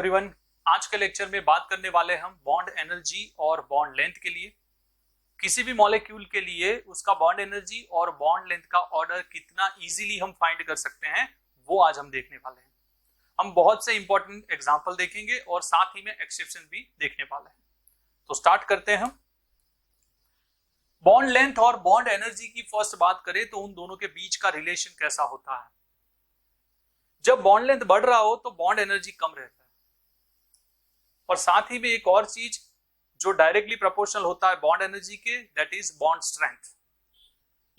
Everyone, आज के lecture में बात करने वाले हम बॉन्ड एनर्जी और बॉन्ड लेंथ के लिए। किसी भी मॉलिक्यूल के लिए उसका बॉन्ड एनर्जी और बॉन्ड लेंथ का ऑर्डर कितना इजीली हम फाइंड कर सकते हैं वो आज हम देखने वाले हैं। हम बहुत से इंपॉर्टेंट एग्जांपल देखेंगे और साथ ही में एक्सेप्शन भी देखने वाले हैं। तो स्टार्ट करते हैं हम। बॉन्ड लेंथ और बॉन्ड एनर्जी की फर्स्ट बात करें तो उन दोनों के बीच का रिलेशन कैसा होता है। जब बॉन्ड लेंथ बढ़ रहा हो तो बॉन्ड एनर्जी कम रहता है, और साथ ही में एक और चीज जो डायरेक्टली प्रोपोर्शनल होता है बॉन्ड एनर्जी के, दैट इज बॉन्ड स्ट्रेंथ।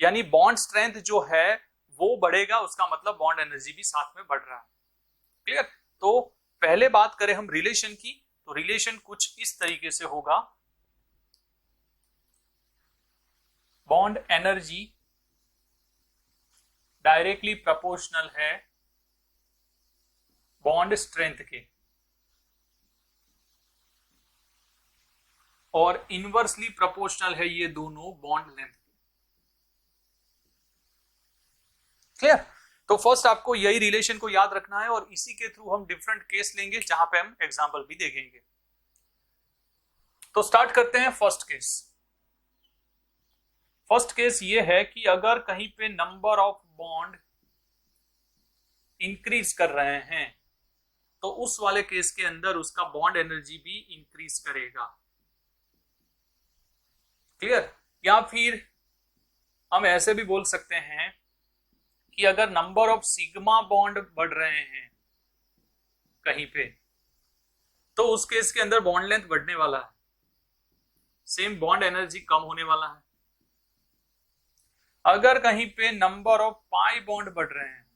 यानी बॉन्ड स्ट्रेंथ जो है वो बढ़ेगा, उसका मतलब बॉन्ड एनर्जी भी साथ में बढ़ रहा है। क्लियर? तो पहले बात करें हम रिलेशन की, तो रिलेशन कुछ इस तरीके से होगा। बॉन्ड एनर्जी डायरेक्टली प्रोपोर्शनल है बॉन्ड स्ट्रेंथ के, और इनवर्सली प्रोपोर्शनल है ये दोनों बॉन्ड लेंथ के। क्लियर? तो फर्स्ट आपको यही रिलेशन को याद रखना है और इसी के थ्रू हम डिफरेंट केस लेंगे जहां पे हम एग्जांपल भी देखेंगे। तो स्टार्ट करते हैं फर्स्ट केस। फर्स्ट केस ये है कि अगर कहीं पे नंबर ऑफ बॉन्ड इंक्रीज कर रहे हैं तो उस वाले केस के अंदर उसका बॉन्ड एनर्जी भी इंक्रीज करेगा। क्लियर? या फिर हम ऐसे भी बोल सकते हैं कि अगर नंबर ऑफ सिग्मा बॉन्ड बढ़ रहे हैं कहीं पे तो उस केस के अंदर बॉन्ड लेंथ बढ़ने वाला है, सेम बॉन्ड एनर्जी कम होने वाला है। अगर कहीं पे नंबर ऑफ पाई बॉन्ड बढ़ रहे हैं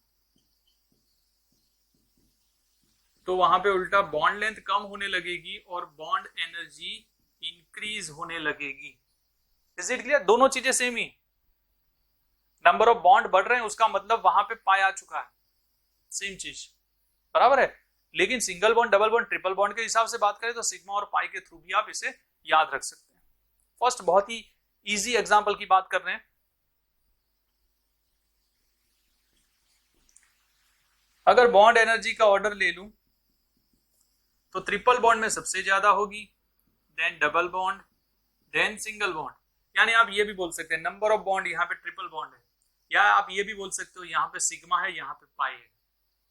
तो वहां पे उल्टा बॉन्ड लेंथ कम होने लगेगी और बॉन्ड एनर्जी इंक्रीज होने लगेगी। Is it clear? दोनों चीजें same he. Number of bond बढ़ रहे हैं उसका मतलब वहां पे पाई आ चुका है, सेम चीज बराबर है। लेकिन single bond, double bond, triple bond के हिसाब से बात करें तो सिग्मा और पाई के थ्रू भी आप इसे याद रख सकते हैं। फर्स्ट बहुत ही इजी एग्जांपल की बात कर रहे हैं। अगर बॉन्ड एनर्जी का ऑर्डर ले लूं तो ट्रिपल बॉन्ड में सबसे ज्यादा होगी, then double bond, then single bond. यानी आप ये भी बोल सकते हैं नंबर ऑफ बॉन्ड यहाँ पे ट्रिपल बॉन्ड है, या आप ये भी बोल सकते हो यहाँ पे सिग्मा है, यहाँ पे पाई है,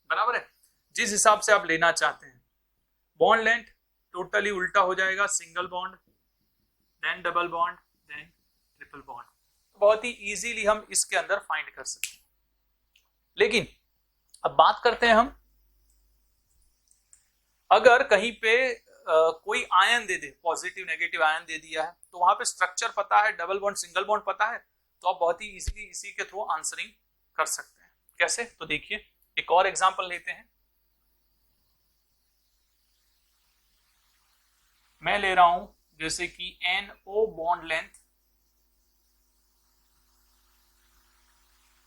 बराबर है। जिस हिसाब से आप लेना चाहते हैं। बॉन्ड लेंथ टोटली उल्टा हो जाएगा, single bond, then double bond, then triple bond. बहुत ही इजीली हम इसके अंदर फाइंड कर सकते हैं। लेकिन अब बात करते हैं हम, अगर कहीं पे कोई आयन दे दे, पॉजिटिव नेगेटिव आयन दे दिया है, तो वहां पे स्ट्रक्चर पता है, डबल बॉन्ड सिंगल बॉन्ड पता है, तो आप बहुत ही इजीली इसी के थ्रू आंसरिंग कर सकते हैं। कैसे? तो देखिए एक और एग्जांपल लेते हैं। मैं ले रहा हूं जैसे कि NO bond length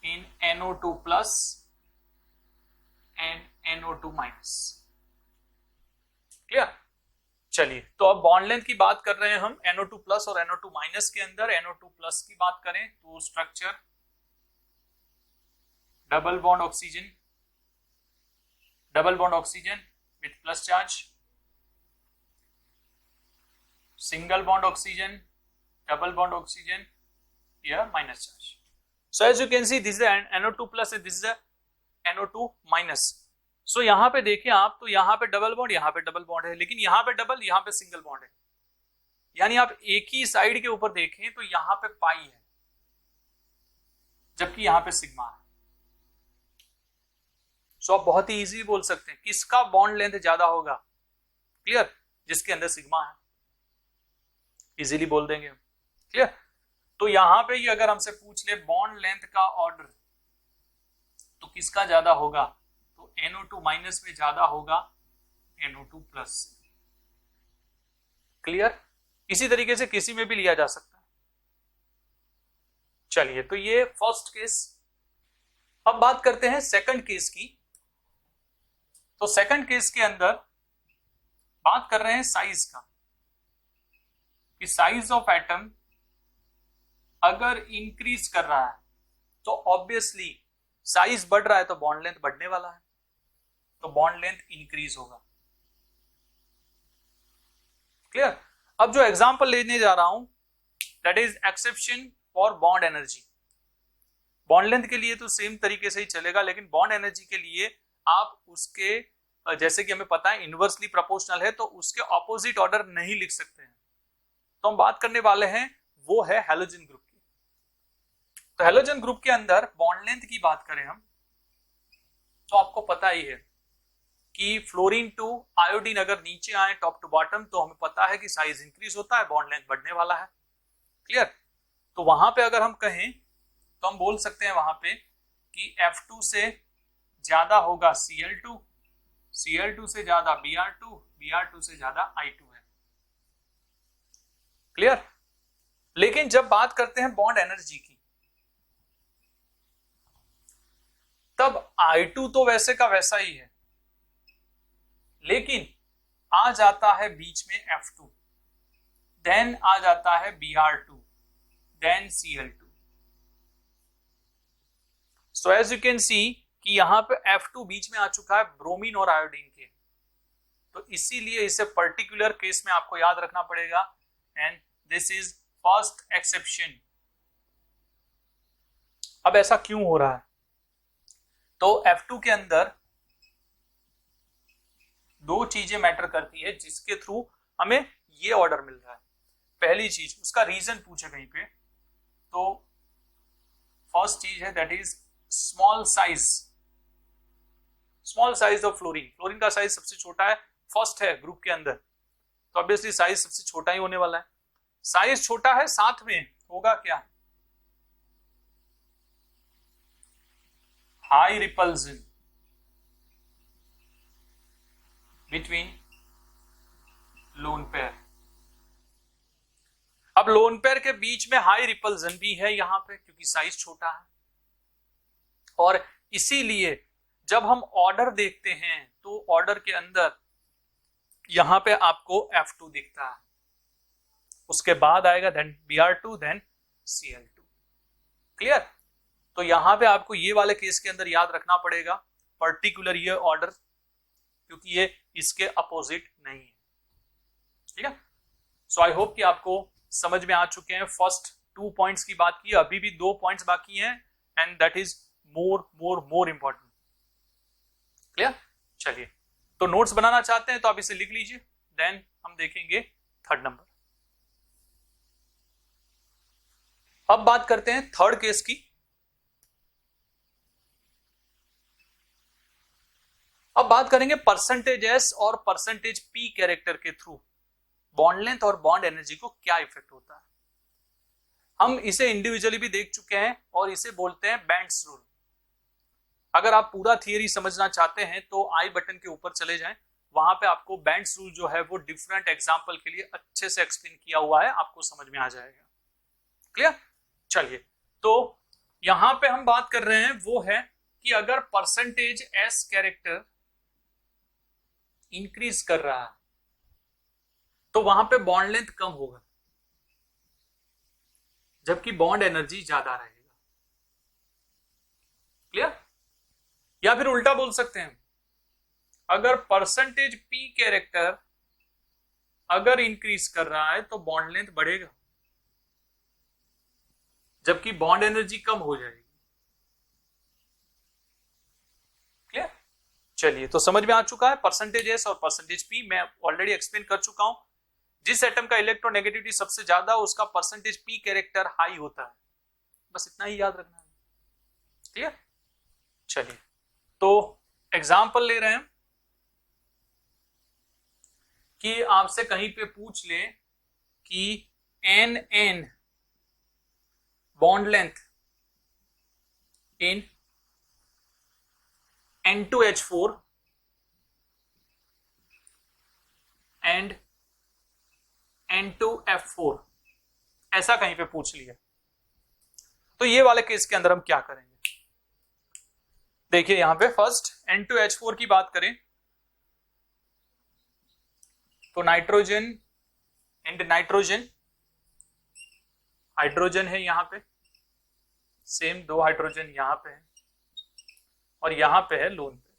in NO2 plus and NO2 minus. Clear? चलिए, तो अब बॉन्ड लेंथ की बात कर रहे हैं हम NO2 प्लस और NO2 माइनस के अंदर। NO2 प्लस की बात करें तो structure double bond oxygen, double bond oxygen with plus charge, single bond oxygen, double bond oxygen, या minus charge. So as you can see this is NO2 plus, this is NO2 minus. So यहां पे देखें आप तो यहां पे double bond, यहां पे डबल बॉन्ड है, लेकिन यहां पे डबल, यहां पे सिंगल बॉन्ड है। यानी आप एक ही साइड के ऊपर देखें तो यहां पे पाई है जबकि यहां पे सिग्मा है। सो आप बहुत ही इजी बोल सकते हैं किसका बॉन्ड लेंथ ज्यादा होगा। क्लियर? जिसके अंदर सिग्मा है, इजीली बोल देंगे। क्लियर? तो यहां पे ही अगर हमसे पूछ ले बॉन्ड लेंथ का ऑर्डर तो किसका ज्यादा होगा, तो NO2 माइनस में ज्यादा होगा NO2 प्लस। क्लियर? इसी तरीके से किसी में भी लिया जा सकता है। चलिए, तो ये फर्स्ट केस। अब बात करते हैं सेकंड केस की। तो सेकंड केस के अंदर बात कर रहे हैं साइज का, कि साइज ऑफ एटम अगर इंक्रीज कर रहा है तो ऑब्वियसली साइज बढ़ रहा है तो बॉन्ड लेंथ बढ़ने वाला है, तो बॉन्ड लेंथ इंक्रीज होगा। क्लियर। अब जो एग्जांपल लेने जा रहा हूं that is exception for bond energy. Bond length के लिए तो सेम तरीके से ही चलेगा, लेकिन बॉन्ड एनर्जी के लिए आप उसके जैसे कि हमें पता है इनवर्सली प्रोपोर्शनल है, तो उसके ऑपोजिट ऑर्डर नहीं लिख सकते हैं। तो हम बात करने वाले हैं वो है हैलोजन ग्रुप की। तो हैलोजन ग्रुप के अंदर बॉन्ड लेंथ की बात करें हम, तो आपको पता ही है कि फ्लोरीन टू आयोडीन अगर नीचे आए टॉप टू बॉटम, तो हमें पता है कि साइज इंक्रीज होता है, बॉन्ड लेंथ बढ़ने वाला है। क्लियर। तो वहां पे अगर हम कहें तो हम बोल सकते हैं वहां पे कि F2 से ज्यादा होगा Cl2, Cl2 से ज्यादा Br2, Br2 से ज्यादा I2 है। क्लियर। लेकिन जब बात करते हैं बॉन्ड एनर्जी की, तब I2 तो वैसे का वैसा ही है, लेकिन आ जाता है बीच में F2, देन आ जाता है Br2, then Cl2। So as you can see कि यहां पे F2 बीच में आ चुका है ब्रोमीन और आयोडीन के, तो इसीलिए इसे पर्टिकुलर केस में आपको याद रखना पड़ेगा, and this is first exception. अब ऐसा क्यों हो रहा है? तो F2 के अंदर दो चीजें मैटर करती है जिसके थ्रू हमें ये ऑर्डर मिल रहा है। पहली चीज, उसका रीजन पूछे कहीं पे, तो फर्स्ट चीज है that is small size. Small size of fluorine. Fluorine का साइज सबसे छोटा है, फर्स्ट है ग्रुप के अंदर, तो ऑब्वियसली साइज सबसे छोटा ही होने वाला है। साइज छोटा है, साथ में होगा क्या? High repulsion between lone pair. अब लोन पेयर के बीच में हाई रिपल्जन भी है यहां पे, क्योंकि साइज छोटा है, और इसीलिए जब हम ऑर्डर देखते हैं तो ऑर्डर के अंदर यहां पे आपको F2 दिखता है, उसके बाद आएगा then Br2, then Cl2। Clear. तो यहां पे आपको ये वाले केस के अंदर याद रखना पड़ेगा पर्टिकुलर ये ऑर्डर, क्योंकि ये इसके अपोजिट नहीं है। ठीक है। सो आई होप कि आपको समझ में आ चुके हैं। फर्स्ट 2 पॉइंट्स की बात की, अभी भी 2 पॉइंट्स बाकी हैं, and that is more important. Clear. चलिए, तो नोट्स बनाना चाहते हैं तो आप इसे लिख लीजिए, देन हम देखेंगे थर्ड नंबर। अब बात करते हैं थर्ड केस की। अब बात करेंगे परसेंटेज एस और परसेंटेज पी कैरेक्टर के थ्रू बॉन्ड लेंथ और बॉन्ड एनर्जी को क्या इफेक्ट होता है। हम इसे इंडिविजुअली भी देख चुके हैं और इसे बोलते हैं बैंड्स रूल। अगर आप पूरा थियरी समझना चाहते हैं तो आई बटन के ऊपर चले जाएं, वहां पे आपको बैंड्स रूल जो है वो डिफरेंट एग्जांपल के लिए अच्छे से एक्सप्लेन किया हुआ है, आपको समझ में आ जाएगा। क्लियर। चलिए, तो यहां पे हम बात कर रहे हैं वो है कि अगर परसेंटेज एस कैरेक्टर इंक्रीज कर रहा है तो वहां पे बॉन्ड लेंथ कम होगा, जबकि बॉन्ड एनर्जी ज्यादा रहेगा। क्लियर। या फिर उल्टा बोल सकते हैं, अगर परसेंटेज पी कैरेक्टर अगर इंक्रीज कर रहा है तो बॉन्ड लेंथ बढ़ेगा, जबकि बॉन्ड एनर्जी कम हो जाएगी। क्लियर। चलिए, तो समझ में आ चुका है परसेंटेज एस और परसेंटेज पी। मैं ऑलरेडी एक्सप्लेन कर चुका हूं, जिस एटम का इलेक्ट्रोनेगेटिविटी सबसे ज्यादा उसका परसेंटेज पी कैरेक्टर हाई होता है, बस इतना ही याद रखना है। क्लियर। चलिए, तो एग्जाम्पल ले रहे हैं कि आपसे कहीं पे पूछ ले कि NN bond length in N2H4 and N2F4, ऐसा कहीं पे पूछ लिया, तो ये वाले केस के अंदर हम क्या करेंगे? देखिए, यहां पे फर्स्ट N2H4 की बात करें तो नाइट्रोजन एंड नाइट्रोजन, हाइड्रोजन है यहां पे, सेम 2 हाइड्रोजन यहां पे है और यहां पे है लोन पे।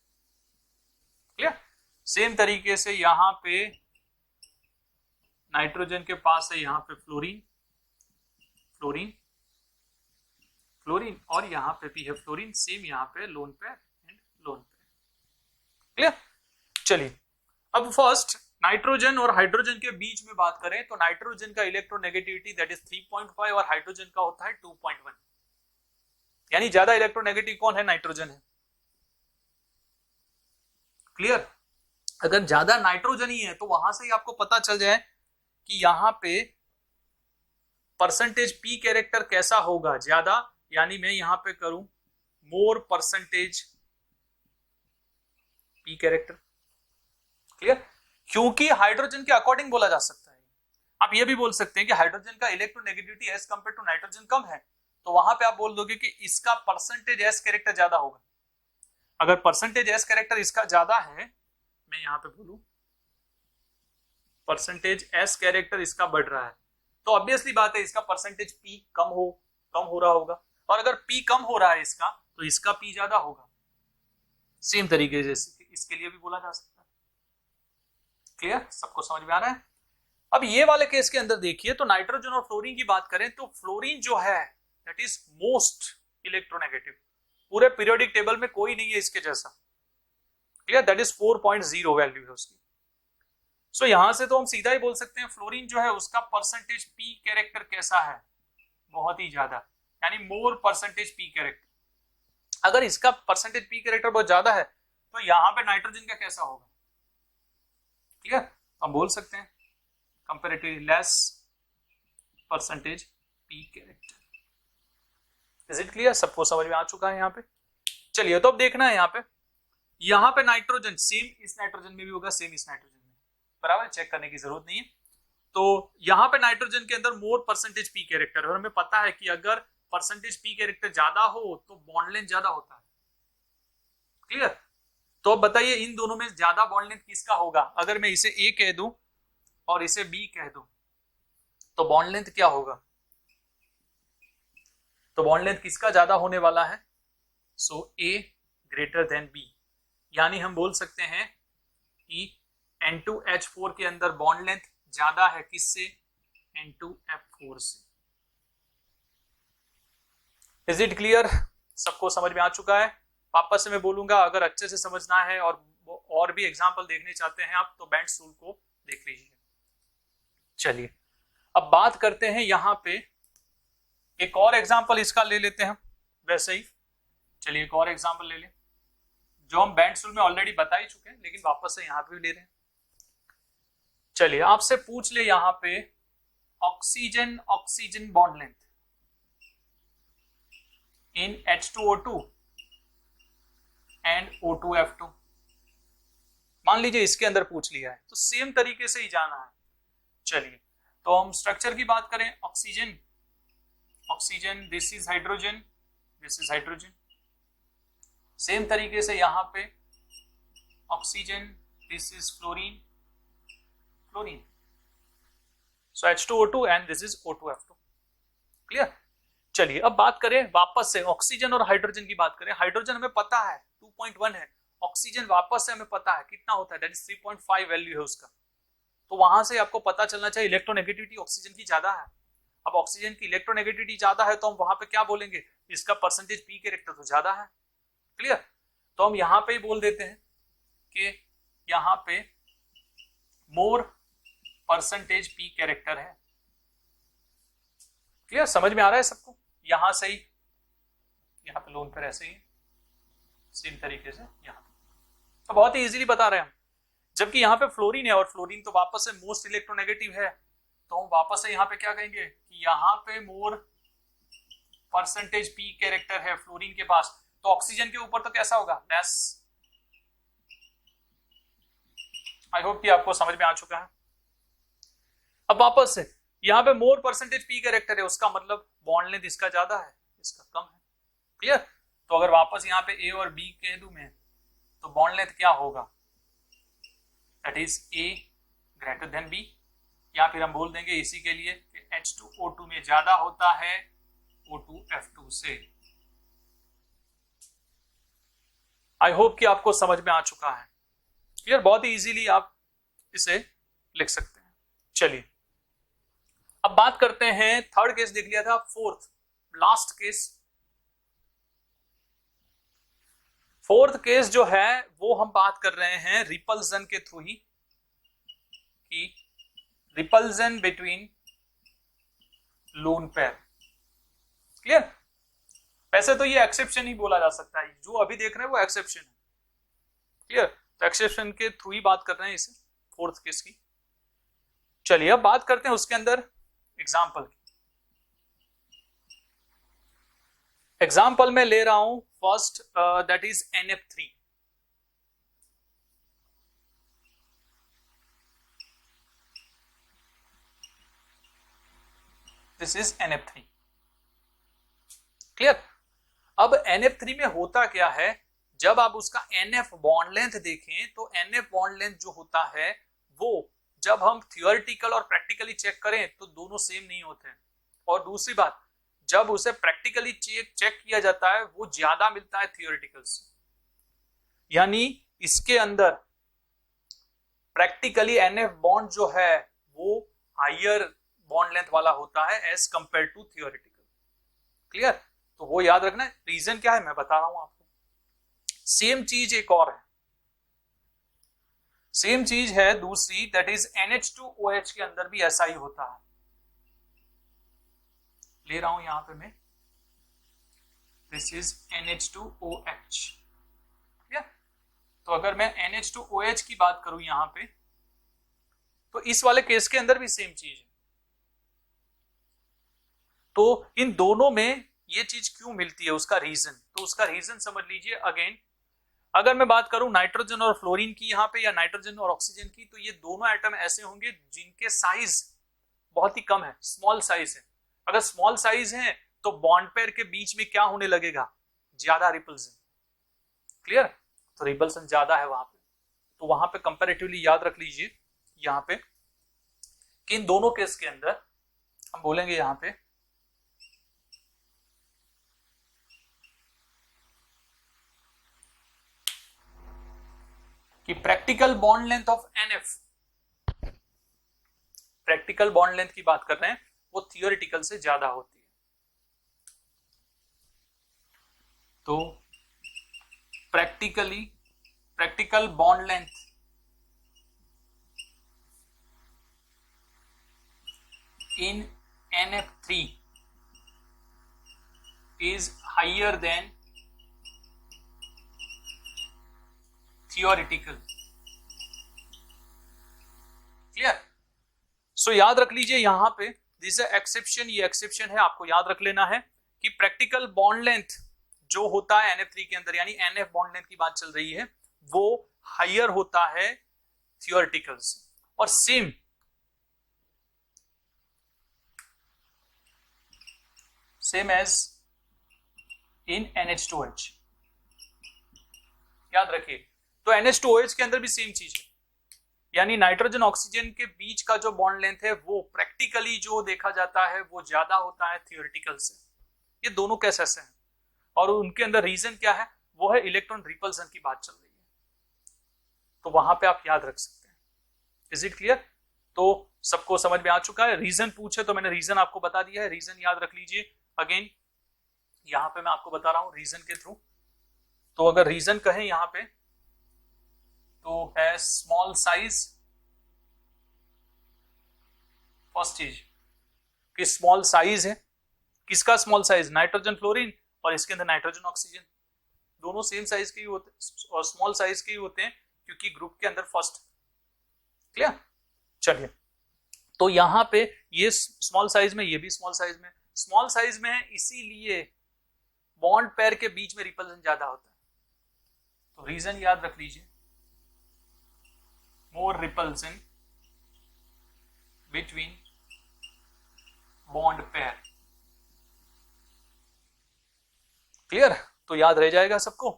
क्लियर। सेम तरीके से यहां पे नाइट्रोजन के पास है यहाँ पे फ्लोरीन, फ्लोरीन, फ्लोरीन, और यहाँ पे भी है फ्लोरीन, सेम यहाँ पे लोन पे एंड लोन पे। क्लियर? चलिए अब फर्स्ट नाइट्रोजन और हाइड्रोजन के बीच में बात करें तो नाइट्रोजन का इलेक्ट्रोनेगेटिविटी दैट इज 3.5 और हाइड्रोजन का होता है 2.1, यानी ज्यादा इलेक्ट्रोनेगेटिव कौन है? नाइट्रोजन है। क्लियर? अगर ज्यादा नाइट्रोजन ही है तो वहां से ही आपको पता चल जाए कि यहां पे परसेंटेज पी कैरेक्टर कैसा होगा, ज्यादा, यानी मैं यहां पे करूं मोर परसेंटेज पी कैरेक्टर। क्लियर? क्योंकि हाइड्रोजन के अकॉर्डिंग बोला जा सकता है। आप ये भी बोल सकते हैं कि हाइड्रोजन का electronegativity as compare to nitrogen कम है, तो वहां पे आप बोल दोगे कि इसका परसेंटेज एस कैरेक्टर ज्यादा होगा। अगर परसेंटेज एस कैरेक्टर इसका ज्यादा है, मैं यहां पे बोलूं परसेंटेज एस कैरेक्टर इसका बढ़ रहा है, तो ऑब्वियसली बात है इसका परसेंटेज पी कम हो रहा होगा, और अगर पी कम हो रहा है इसका तो इसका पी ज्यादा होगा। सेम तरीके से इसके लिए भी बोला जा सकता है। क्लियर? सबको समझ में आ रहा है? अब ये वाले केस के अंदर देखिए तो नाइट्रोजन और फ्लोरीन की बात करें तो फ्लोरीन जो है दैट इज मोस्ट इलेक्ट्रोनेगेटिव, पूरे पीरियोडिक टेबल में कोई नहीं है इसके जैसा। क्लियर? दैट इज 4.0 वैल्यू है उसकी। सो यहां से तो हम सीधा ही बोल सकते हैं फ्लोरीन जो है उसका परसेंटेज पी कैरेक्टर कैसा है? बहुत ही ज्यादा, यानी मोर परसेंटेज पी कैरेक्टर। अगर इसका परसेंटेज पी कैरेक्टर बहुत ज्यादा है तो यहां पे नाइट्रोजन का कैसा होगा? क्लियर? हम बोल सकते हैं comparatively less percentage P character. Is it clear? सबको समझ में आ चुका है यहाँ पे? चलिए तो अब देखना है यहाँ पे नाइट्रोजन सेम इस नाइट्रोजन में भी होगा, सेम इस नाइट्रोजन में, बराबर, चेक करने की जरूरत नहीं है। तो यहाँ पे नाइट्रोजन के अंदर मोर परसेंटेज पी कैरेक्टर है, और हमें पता है कि अगर परसेंटेज पी कैरेक्टर ज्यादा हो तो बॉन्ड लेंथ ज्यादा होता है। क्लियर? तो अब बताइए इन दोनों में ज्यादा बॉन्ड लेंथ किसका होगा? अगर मैं इसे ए कह दूं और इसे बी कह दूं तो बॉन्ड लेंथ क्या होगा? तो बॉन्ड लेंथ किसका ज्यादा होने वाला है? सो ए ग्रेटर देन बी, यानी हम बोल सकते हैं कि N2H4 के अंदर बॉन्ड लेंथ ज्यादा है किससे? N2F4 से। Is it clear? सबको समझ में आ चुका है? वापस से मैं बोलूंगा, अगर अच्छे से समझना है और भी एग्जाम्पल देखने चाहते हैं आप तो बेंड्स रूल को देख लीजिए। चलिए अब बात करते हैं यहाँ पे एक और एग्जाम्पल इसका ले लेते हैं वैसे ही। चलिए एक और एग्जाम्पल ले लें जो हम बेंड्स रूल में ऑलरेडी बता ही चुके हैं, लेकिन वापस से यहाँ पे भी ले रहे हैं। चलिए आपसे पूछ ले यहाँ पे oxygen oxygen bond length in H2O2 and O2F2। मान लीजिए इसके अंदर पूछ लिया है तो सेम तरीके से ही जाना है। चलिए तो हम स्ट्रक्चर की बात करें, oxygen oxygen, this is hydrogen, this is hydrogen. Same तरीके से यहां पे oxygen, this is fluorine, fluorine. So H2O2 and this is O2F2। Clear? चलिए अब बात करें वापस से ऑक्सीजन और हाइड्रोजन की बात करें। हाइड्रोजन हमें पता है 2.1 है, ऑक्सीजन वापस से हमें पता है कितना होता है, दैट इज 3.5 वैल्यू है उसका। तो वहां से आपको पता चलना चाहिए इलेक्ट्रोनेगेटिविटी ऑक्सीजन की ज्यादा है। अब ऑक्सीजन की इलेक्ट्रोनेगेटिविटी ज्यादा है तो हम वहां पे क्या बोलेंगे? इसका परसेंटेज पी कैरेक्टर तो ज्यादा है। क्लियर? तो हम यहां पे ही बोल देते हैं कि यहां पे मोर परसेंटेज पी कैरेक्टर है। क्लियर? समझ में आ रहा है सबको? यहां से ही यहां पे लोन पर ऐसे ही सेम तरीके से यहां पे तो बहुत ही इजीली बता रहे हैं हम। जबकि यहाँ पे फ्लोरीन है और फ्लोरीन तो वापस से मोस्ट इलेक्ट्रोनेगेटिव है, तो हम वापस से यहाँ पे क्या कहेंगे कि यहाँ पे मोर परसेंटेज पी कैरेक्टर है फ्लोरीन के पास, तो ऑक्सीजन के ऊपर तो कैसा होगा? लेस। आई होप कि आपको समझ में आ चुका है। अब वापस से यहाँ पे मोर परसेंटेज पी कैरेक्टर है, उसका मतलब बॉन्ड लेंथ इसका ज्यादा है, इसका कम है। क्लियर? तो अगर वापस यहाँ पे ए और बी कह दूं मैं तो बॉन्ड लेंथ क्या होगा? That is A greater than B, या फिर हम बोल देंगे इसी के लिए कि H2O2 में ज्यादा होता है O2F2 से। आई होप कि आपको समझ में आ चुका है। क्लियर? बहुत ही इजीली आप इसे लिख सकते हैं। चलिए अब बात करते हैं, थर्ड केस देख लिया था, fourth last case. Fourth case जो है वो हम बात कर रहे हैं रिपल्जन के थ्रू ही, कि repulsion between lone pair. Clear? वैसे तो ये एक्सेप्शन ही बोला जा सकता है, जो अभी देख रहे हैं वो एक्सेप्शन है। क्लियर? तो एक्सेप्शन के थ्रू ही बात कर रहे हैं इसे, फोर्थ केस की। चलिए अब बात करते हैं उसके अंदर एग्जाम्पल की। एग्जाम्पल में ले रहा हूं first, that is NF3। This is NF3। Clear? अब NF3 में होता क्या है, जब आप उसका NF बॉन्ड लेंथ देखें तो NF बॉन्ड लेंथ जो होता है वो जब हम थियोरिटिकल और प्रैक्टिकली चेक करें तो दोनों सेम नहीं होते हैं। और दूसरी बात, जब उसे प्रैक्टिकली चेक किया जाता है वो ज्यादा मिलता है थियोरिटिकल से। यानी इसके अंदर प्रैक्टिकली NF बॉन्ड जो है वो हायर बॉन्ड लेंथ वाला होता है as compare to theoretical. Clear? तो वो याद रखना है। रीजन क्या है मैं बता रहा हूं आपको। सेम चीज एक और है, सेम चीज है दूसरी, दैट इज NH2OH के अंदर भी ऐसा ही होता है। ले रहा हूं यहां पे मैं, दिस इज NH2OH। तो अगर मैं NH2OH की बात करूं यहां पे, तो इस वाले केस के अंदर भी सेम चीज है। तो इन दोनों में ये चीज क्यों मिलती है, उसका रीजन, तो उसका रीजन समझ लीजिए। अगेन अगर मैं बात करूं नाइट्रोजन और फ्लोरीन की यहां पे, या नाइट्रोजन और ऑक्सीजन की, तो ये दोनों एटम ऐसे होंगे जिनके साइज बहुत ही कम है, स्मॉल साइज है। अगर स्मॉल साइज है तो बॉन्ड पेयर के बीच में क्या होने लगेगा, ज्यादा रिपल्सन। क्लियर? तो रिपल्सन ज्यादा है वहां पे, तो वहां पे कंपैरेटिवली याद रख लीजिए यहां पे कि इन दोनों केस के अंदर हम बोलेंगे यहां पे कि practical bond length of NF, practical bond length की बात कर रहे हैं, वो थियोरिटिकल से ज्यादा होती है। तो practical bond length in NF3 is higher than theoretical। Clear? So याद रख लीजिए यहां पे दिस एक्सेप्शन, ये एक्सेप्शन है, आपको याद रख लेना है कि प्रैक्टिकल बॉन्ड लेंथ जो होता है NF3 के अंदर, यानी NF बॉन्ड लेंथ की बात चल रही है, वो हायर होता है थियोरिटिकल से। और सेम एज इन NH2OH। याद रखिए, तो NH2OH के अंदर भी सेम चीज है, यानी नाइट्रोजन ऑक्सीजन के बीच का जो बॉन्ड लेंथ है वो प्रैक्टिकली जो देखा जाता है वो ज्यादा होता है थियोरिटिकल से। ये दोनों केस ऐसे हैं, और उनके अंदर रीजन क्या है, वो है इलेक्ट्रॉन रिपल्सन की बात चल रही है, तो वहां पे आप याद रख सकते हैं। Is it clear? तो सबको समझ में आ चुका है। रीजन पूछे तो मैंने रीजन आपको बता दिया है, रीजन याद रख लीजिए। अगेन यहां पे मैं आपको बता रहा हूं रीजन के थ्रू। तो अगर रीजन कहें यहां पे तो है स्मॉल साइज। फर्स्ट चीज कि स्मॉल साइज है, किसका स्मॉल साइज, नाइट्रोजन फ्लोरीन, और इसके अंदर नाइट्रोजन ऑक्सीजन, दोनों सेम साइज के ही होते हैं और स्मॉल साइज के ही होते हैं क्योंकि ग्रुप के अंदर फर्स्ट। क्लियर? चलिए, तो यहां पे ये स्मॉल साइज में, ये भी स्मॉल साइज में, स्मॉल साइज में है इसीलिए बॉन्ड पेयर के बीच में रिपल्सन ज्यादा होता है। तो रीजन याद रख लीजिए, more repulsion between bond pair. Clear? तो याद रह जाएगा सबको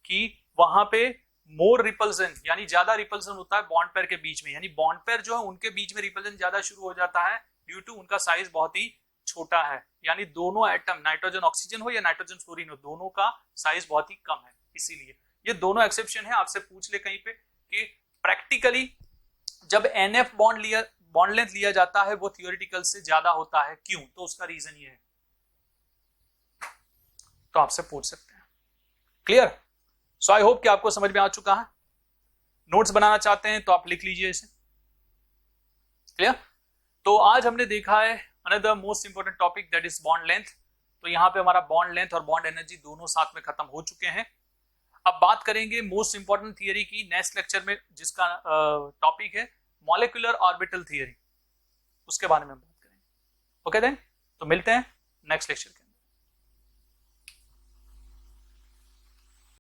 कि वहां पे मोर रिपल्सन यानी ज्यादा रिपल्सन होता है बॉन्ड पेयर के बीच में, यानी बॉन्ड पेयर जो है उनके बीच में रिपल्सन ज्यादा शुरू हो जाता है ड्यू टू उनका साइज बहुत ही छोटा है। यानी दोनों एटम, नाइट्रोजन ऑक्सीजन हो या नाइट्रोजन फ्लोरीन हो, दोनों का साइज बहुत ही कम है। इसीलिए ये दोनों एक्सेप्शन है। आपसे पूछ ले कहीं पे कि प्रैक्टिकली जब NF बॉन्ड लेंथ लिया जाता है वो थियोरिटिकल से ज्यादा होता है, क्यों? तो उसका रीजन ये है, तो आपसे पूछ सकते हैं। क्लियर? सो आई होप कि आपको समझ में आ चुका है। नोट्स बनाना चाहते हैं तो आप लिख लीजिए इसे। क्लियर? तो आज हमने देखा है another most important topic, that is bond length. तो यहां पे हमारा बॉन्ड लेंथ और बॉन्ड एनर्जी दोनों साथ में खत्म हो चुके हैं। अब बात करेंगे मोस्ट इंपोर्टेंट थियरी की नेक्स्ट लेक्चर में, जिसका टॉपिक है मॉलिक्यूलर ऑर्बिटल थियरी, उसके बारे में बात करेंगे। ओके देन, तो मिलते हैं नेक्स्ट लेक्चर के